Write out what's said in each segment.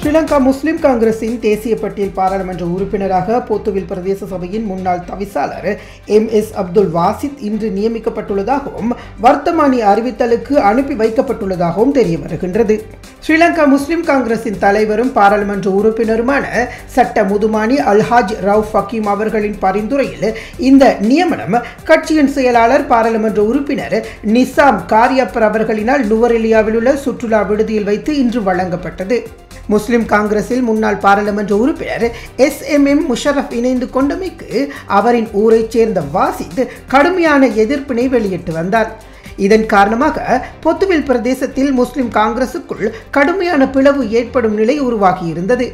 ஸ்ரீலங்கா முஸ்லிம் காங்கிரசின் தேசிய பட்டியல் பாராளுமன்ற உறுப்பினராக போத்துவில் பிரதேச சபையின் முன்னாள் தவிசாளர் MS அப்துல் வாசித் இன்று நியமிக்கப்பட்டுள்ளதாகவும் வர்த்தமானி அறிவித்தலுக்கு அனுப்பி வைக்கப்பட்டுள்ளதாகவும் தெரிய வருகின்றது. ஸ்ரீலங்கா முஸ்லிம் காங்கிரசின் தலைவரும் பாராளுமன்ற உறுப்பினருமான சட்ட முதுமானி அல்ஹாஜ் ரவுஃப் ஹக்கீம் அவர்களின் பரிந்துரையில் இந்த நியமனம் கட்சியின் செயலாளர் பாராளுமன்ற உறுப்பினர் நிசாம் காரியப்பர் அவர்களினால் நுவரெலியாவில் உள்ள சுற்றுலா விடுதியில் வைத்து இன்று வழங்கப்பட்டது. முஸ்லிம் காங்கிரஸில் முன்னாள் பாராளுமன்ற உறுப்பினர் SMM முஷரப் இணைந்து கொண்டமைக்கு அவரின் ஊரைச் சேர்ந்த வாசித் கடுமையான எதிர்ப்பினை வெளியிட்டு வந்தார். இதன் காரணமாக பொத்துவில் பிரதேசத்தில் முஸ்லிம் காங்கிரசுக்குள் கடுமையான பிளவு ஏற்படும் நிலை உருவாகியிருந்தது.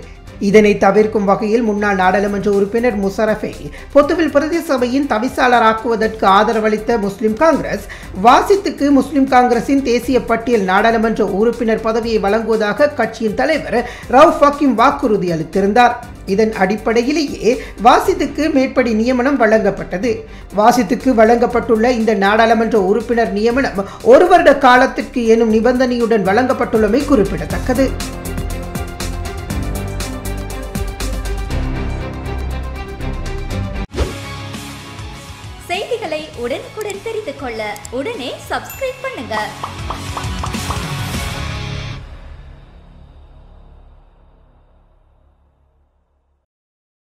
இதனை தவிர்க்கும் வகையில் முன்னாள் நாடாளுமன்ற உறுப்பினர் முஷரஃபை பொத்துவில் பிரதேச சபையின் தவிசாளராக்குவதற்கு ஆதரவளித்த முஸ்லிம் காங்கிரஸ் வாசித்துக்கு முஸ்லிம் காங்கிரசின் தேசிய பட்டியல் நாடாளுமன்ற உறுப்பினர் பதவியை வழங்குவதாக கட்சியின் தலைவர் ரவுஃப் ஹக்கீம் வாக்குறுதி அளித்திருந்தார். இதன் அடிப்படையிலேயே வாசித்துக்கு மேற்படி நியமனம் வழங்கப்பட்டது. வாசித்துக்கு வழங்கப்பட்டுள்ள இந்த நாடாளுமன்ற உறுப்பினர் நியமனம் 1 வருட காலத்திற்கு எனும் நிபந்தனையுடன் வழங்கப்பட்டுள்ளமை குறிப்பிடத்தக்கது. செய்திகளை உடனுக்குடன் தெரிந்து கொள்ள உடனே சப்ஸ்கிரைப் பண்ணுங்க.